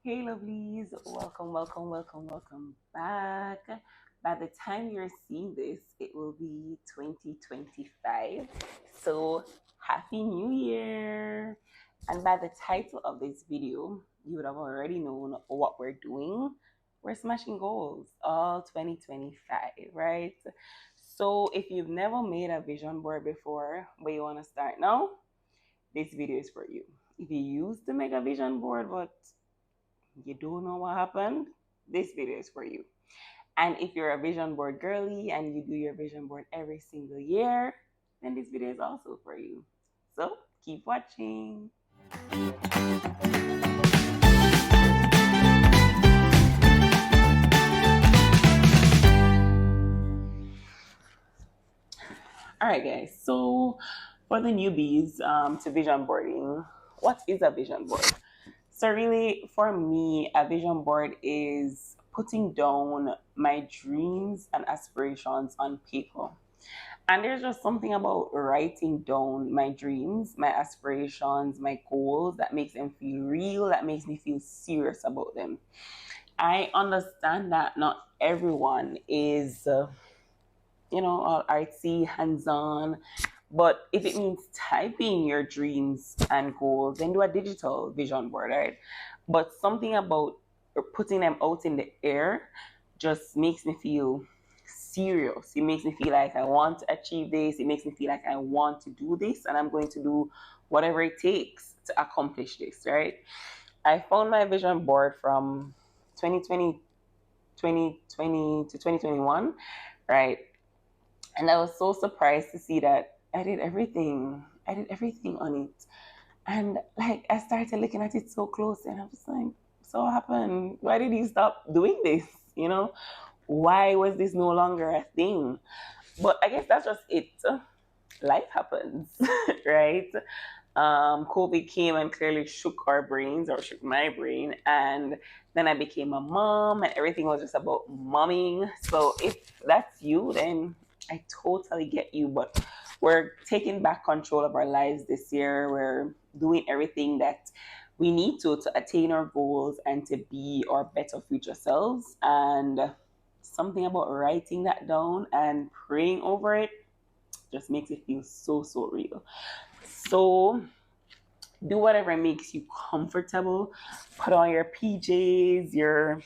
Hey lovelies, welcome back. By the time you're seeing this, it will be 2025. So, Happy New Year! And by the title of this video, you would have already known what we're doing. We're smashing goals all 2025, right? So, if you've never made a vision board before, but you want to start now, this video is for you. If you used to make a vision board, but you don't know what happened, this video is for you. And if you're a vision board girly and you do your vision board every single year, then this video is also for you. So keep watching. All right, guys. So for the newbies to vision boarding, what is a vision board? So really, for me, a vision board is putting down my dreams and aspirations on paper. And there's just something about writing down my dreams, my aspirations, my goals that makes them feel real, that makes me feel serious about them. I understand that not everyone is, all artsy, hands on, but if it means typing your dreams and goals, then do a digital vision board, right? But something about putting them out in the air just makes me feel serious. It makes me feel like I want to achieve this. It makes me feel like I want to do this, and I'm going to do whatever it takes to accomplish this, right? I found my vision board from 2020, 2020 to 2021, right? And I was so surprised to see that I did everything. I did everything on it. And like I started looking at it so close and I was like, so what happened? Why did you stop doing this? Why was this no longer a thing? But I guess that's just it. Life happens, right? COVID came and clearly shook our brains or shook my brain. And then I became a mom and everything was just about momming. So if that's you, then I totally get you. But we're taking back control of our lives this year. We're doing everything that we need to attain our goals and to be our better future selves. And something about writing that down and praying over it just makes it feel so, so real. So do whatever makes you comfortable. Put on your PJs, your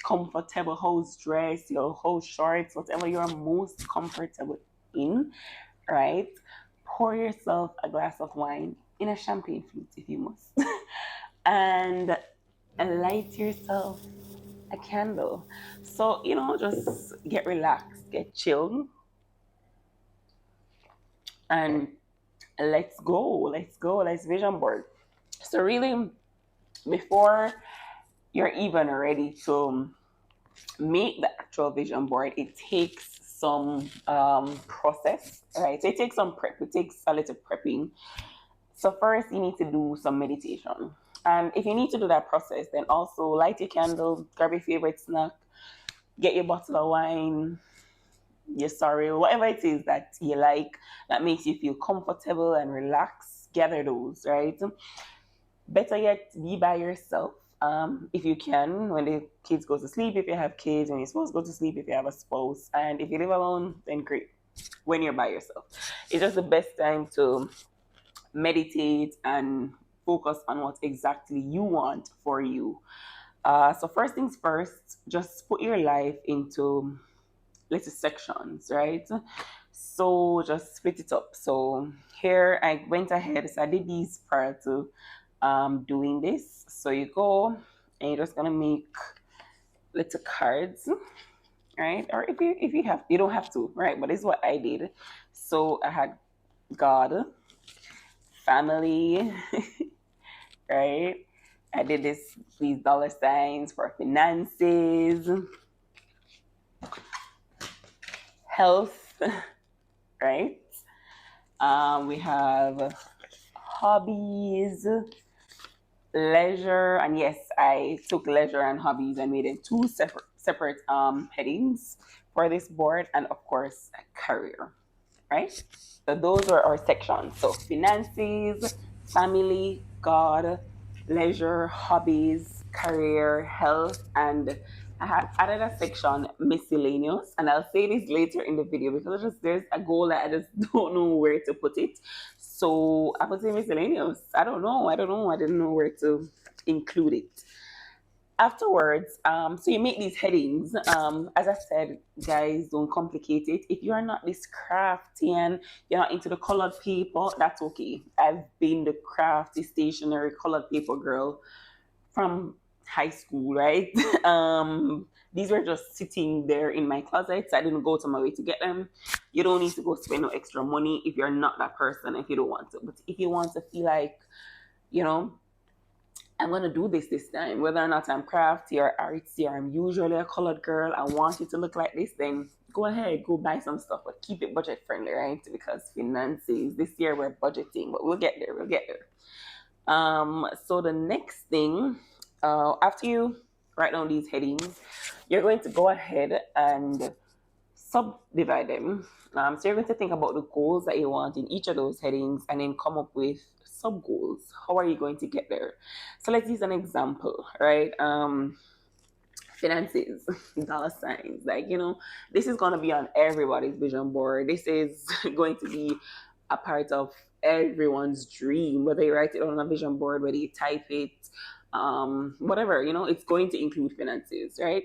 comfortable house dress, your house shorts, whatever you're most comfortable in, right? Pour yourself a glass of wine in a champagne flute if you must, and light yourself a candle. So, just get relaxed, get chilled, and let's go. Let's vision board. So, really, before you're even ready to make the actual vision board, it takes some process, right? So it takes some prep, it takes a little prepping. So first you need to do some meditation. And if you need to do that process, then also light your candle, grab your favorite snack, get your bottle of wine, your sorry, whatever it is that you like, that makes you feel comfortable and relaxed, gather those, right? Better yet, be by yourself. If you can, when the kids go to sleep, if you have kids, when you're supposed to go to sleep, if you have a spouse, and if you live alone, then great. When you're by yourself, it's just the best time to meditate and focus on what exactly you want for you. So first things first, just put your life into little sections, right? So just split it up. So here I went ahead, so I did these prior to doing this. So you go and you're just gonna make little cards, right? Or if you have, you don't have to, right? But this is what I did. So I had God, family, right? I did these dollar signs for finances, health, right? We have hobbies, leisure, and yes, I took leisure and hobbies and made it two separate headings for this board, and of course career, right? So those are our sections. So finances, family, God, leisure, hobbies, career, health, and I had added a section miscellaneous, and I'll say this later in the video because there's a goal that I just don't know where to put it. So I would say miscellaneous. I didn't know where to include it. Afterwards, so you make these headings. As I said, guys, don't complicate it. If you are not this crafty and you're not into the colored paper, that's okay. I've been the crafty stationery colored paper girl from high school, right? These were just sitting there in my closet. So I didn't go to my way to get them. You don't need to go spend no extra money if you're not that person, if you don't want to. But if you want to feel like, you know, I'm gonna do this time, whether or not I'm crafty or artsy or I'm usually a colored girl, I want it to look like this, then go ahead, go buy some stuff, but keep it budget friendly, right? Because finances, this year we're budgeting, but we'll get there, we'll get there. So the next thing, after you write down these headings, you're going to go ahead and subdivide them. So you're going to think about the goals that you want in each of those headings and then come up with sub goals. How are you going to get there? So let's use an example, right? Finances, dollar signs. Like, this is going to be on everybody's vision board. This is going to be a part of everyone's dream, whether you write it on a vision board, whether you type it, whatever, it's going to include finances, right?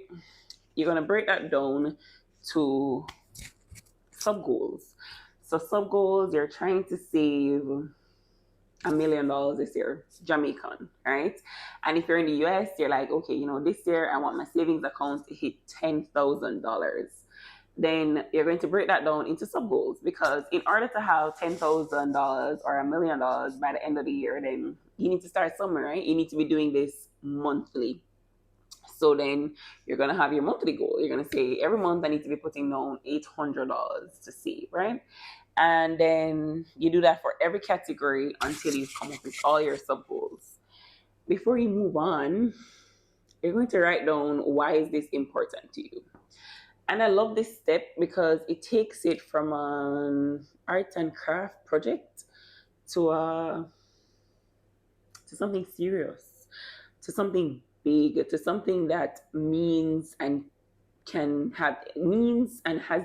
You're going to break that down to sub goals. So sub goals, you're trying to save $1 million this year, Jamaican, right? And if you're in the US, you're like, okay, this year I want my savings account to hit $10,000. Then you're going to break that down into sub goals, because in order to have $10,000 or $1 million by the end of the year, then you need to start somewhere, right? You need to be doing this monthly. So then you're going to have your monthly goal. You're going to say, every month I need to be putting down $800 to save, right? And then you do that for every category until you come up with all your sub goals. Before you move on, you're going to write down, why is this important to you? And I love this step because it takes it from an art and craft project to something serious, to something big, to something that means and has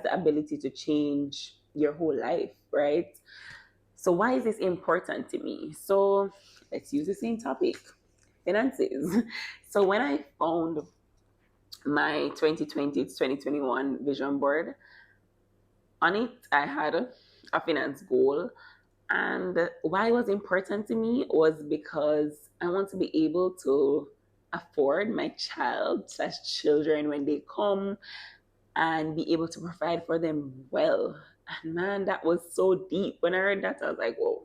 the ability to change your whole life, right? So why is this important to me? So let's use the same topic, finances. So when I found my 2020 to 2021 vision board, on it I had a finance goal. And why it was important to me was because I want to be able to afford my children when they come, and be able to provide for them well. And man, that was so deep. When I heard that, I was like, whoa.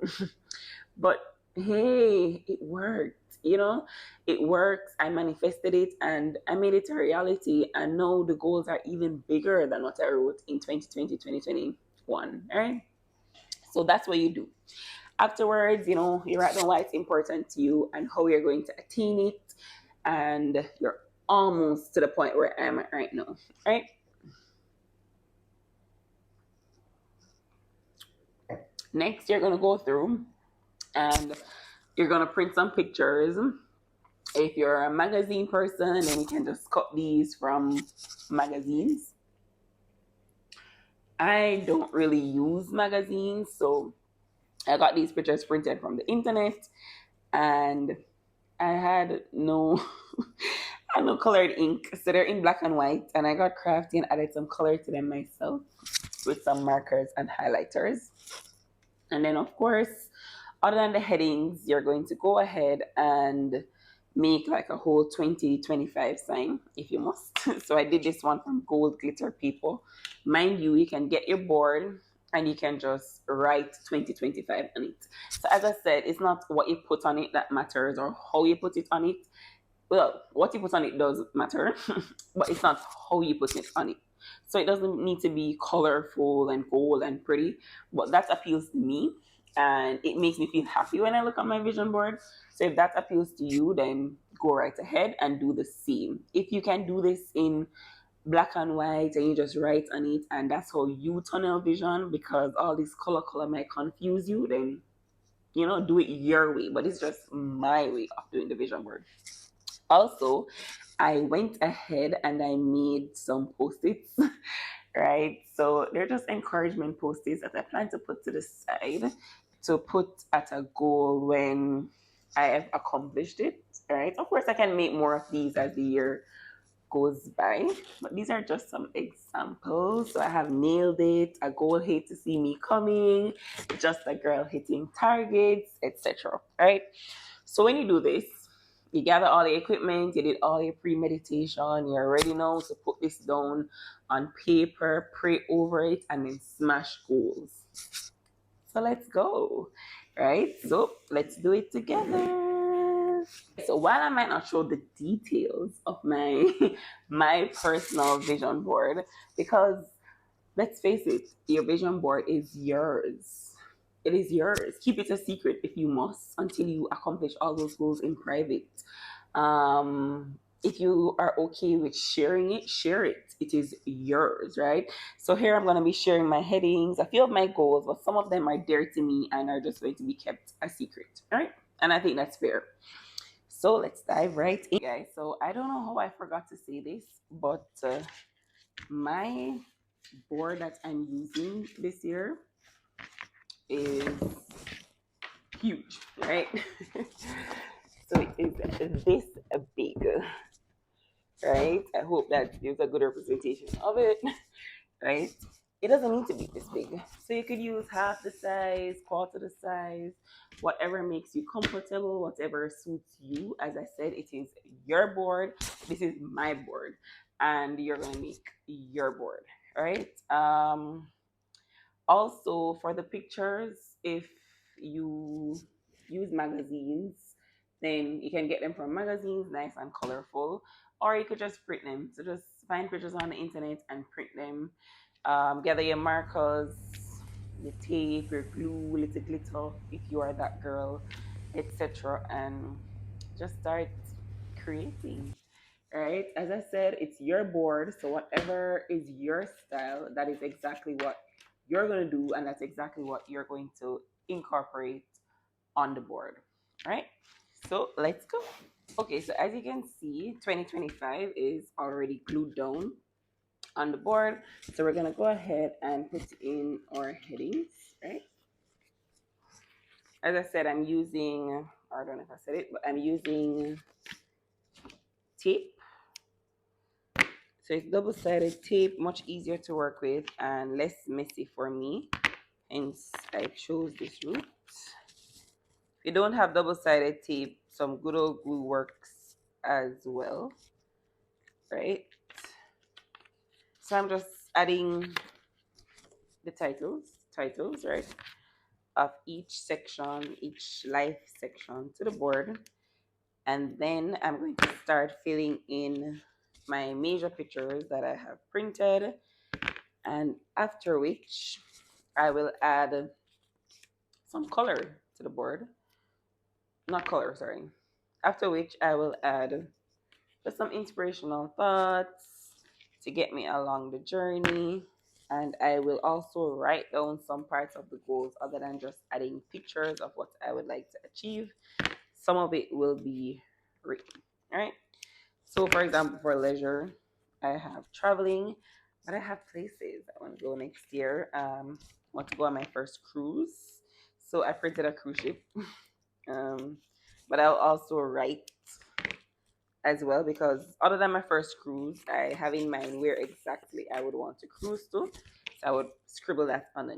But hey, it worked. It works. I manifested it and I made it a reality. And now the goals are even bigger than what I wrote in 2020, 2021. Right? So that's what you do. Afterwards, you write down why it's important to you and how you're going to attain it. And you're almost to the point where I am at right now. Right? Next, you're going to go through and you're going to print some pictures. If you're a magazine person, then you can just cut these from magazines. I don't really use magazines, so I got these pictures printed from the internet, and I had no I had no colored ink, so they're in black and white, and I got crafty and added some color to them myself with some markers and highlighters. And then, of course, other than the headings, you're going to go ahead and make like a whole 2025 sign if you must. So I did this one from gold glitter paper. Mind you can get your board and you can just write 2025 on it. So as I said, it's not what you put on it that matters or how you put it on it. Well, what you put on it does matter, but it's not how you put it on it. So it doesn't need to be colorful and gold and pretty, but that appeals to me and it makes me feel happy when I look at my vision board. So if that appeals to you, then go right ahead and do the same. If you can do this in black and white and you just write on it and that's how you tunnel vision, because all this color might confuse you, then do it your way. But it's just my way of doing the vision board. Also, I went ahead and I made some post-its, right? So they're just encouragement post-its that I plan to put to the side to put at a goal when I have accomplished it, right? Of course, I can make more of these as the year goes by, but these are just some examples. So I have nailed it, a goal hate to see me coming, just a girl hitting targets, etc. Right? So when you do this, you gather all the equipment, you did all your premeditation, you're ready now to put this down on paper, pray over it, and then smash goals. So let's go. Right? So let's do it together. So while I might not show the details of my my personal vision board, because let's face it, your vision board is yours. It is yours. Keep it a secret if you must until you accomplish all those goals in private. If you are okay with sharing it, share it. It is yours, right? So here I'm going to be sharing my headings, a few of my goals, but some of them are dear to me and are just going to be kept a secret, right? And I think that's fair. So let's dive right in, guys. So I don't know how I forgot to say this, but my board that I'm using this year is huge, right? So it is this big, right? I hope that gives a good representation of it, right? It doesn't need to be this big. So you could use half the size, quarter the size, whatever makes you comfortable, whatever suits you. As I said, it is your board. This is my board. And you're gonna make your board, right? Also, for the pictures, if you use magazines, then you can get them from magazines, nice and colorful, or you could just print them. So just find pictures on the internet and print them. Gather your markers, your tape, your glue, little glitter, if you are that girl, etc., and just start creating. Right? As I said, it's your board. So whatever is your style, that is exactly what you're going to do. And that's exactly what you're going to incorporate on the board. Right? So let's go. Okay, so as you can see, 2025 is already glued down on the board. So we're going to go ahead and put in our headings. Right? As I said, I'm using, I don't know if I said it, but I'm using tape. So it's double-sided tape, much easier to work with and less messy for me. Hence, I chose this route. If you don't have double-sided tape, some good old glue works as well, right? So I'm just adding the titles, right, of each section, each life section to the board. And then I'm going to start filling in my major pictures that I have printed. And after which, I will add some color to the board. Not color, sorry. After which, I will add just some inspirational thoughts to get me along the journey. And I will also write down some parts of the goals other than just adding pictures of what I would like to achieve. Some of it will be written, right? So, for example, for leisure, I have traveling, but I have places I want to go next year. Want to go on my first cruise, so I printed a cruise ship. But I'll also write as well because other than my first cruise, I have in mind where exactly I would want to cruise to. So I would scribble that on the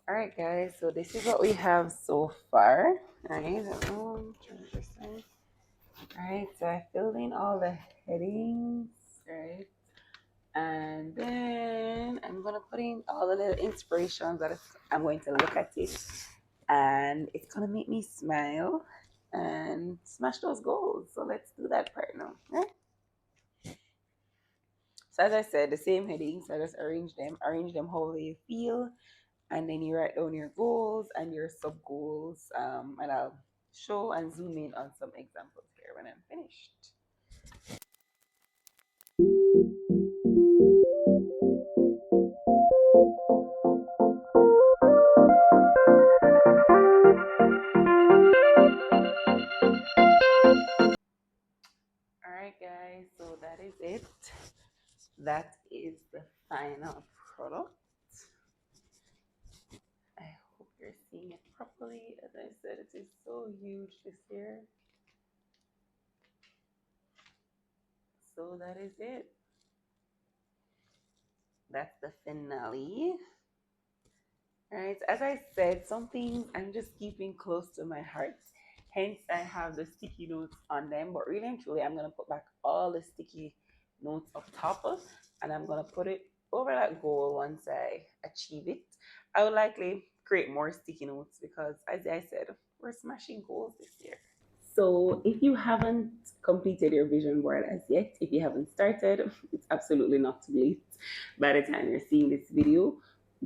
All right, guys. So this is what we have so far. All right. All right. So I filled in all the headings. Right. And then I'm gonna put in all the little inspirations that I'm going to look at it, and it's gonna make me smile. and smash those goals. So let's do that part now. Right? So as I said, the same headings. I just arrange them how they feel, and then you write down your goals and your sub goals. And I'll show and zoom in on some examples here when I'm finished. All right, guys. So that is it. That is the final product. I hope you're seeing it properly. As I said, it is so huge this year. So that is it. That's the finale. All right. As I said, something I'm just keeping close to my heart. Hence, I have the sticky notes on them. But really and truly, I'm gonna put back all the sticky notes up top, and I'm gonna put it over that goal once I achieve it. I will likely create more sticky notes because, as I said, we're smashing goals this year. So, if you haven't completed your vision board as yet, if you haven't started, it's absolutely not too late. By the time you're seeing this video,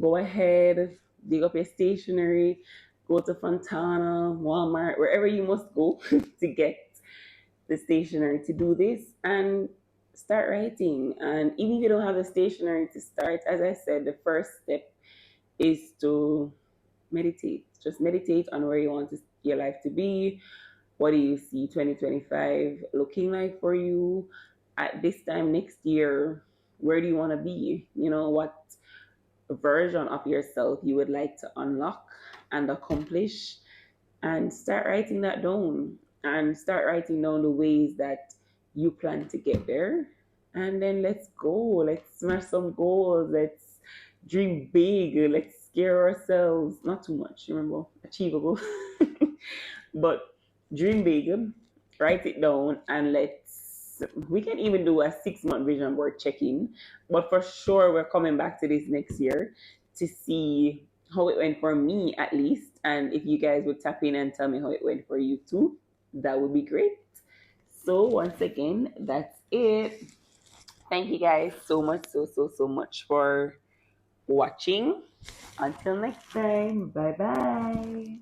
go ahead, dig up your stationery, go to Fontana, Walmart, wherever you must go to get the stationery to do this and start writing. And even if you don't have the stationery to start, as I said, the first step is to meditate. Just meditate on where you want your life to be. What do you see 2025 looking like for you? At this time next year, where do you want to be? You know, what version of yourself you would like to unlock and accomplish, and start writing that down, and start writing down the ways that you plan to get there. And then let's go. Let's smash some goals. Let's dream big. Let's scare ourselves. Not too much, remember, achievable. But dream big, write it down, and we can even do a 6 month vision board check-in. But for sure, we're coming back to this next year to see how it went for me, at least. And if you guys would tap in and tell me how it went for you too, that would be great. So once again, that's it. Thank you guys so much, so much for watching. Until next time, bye bye.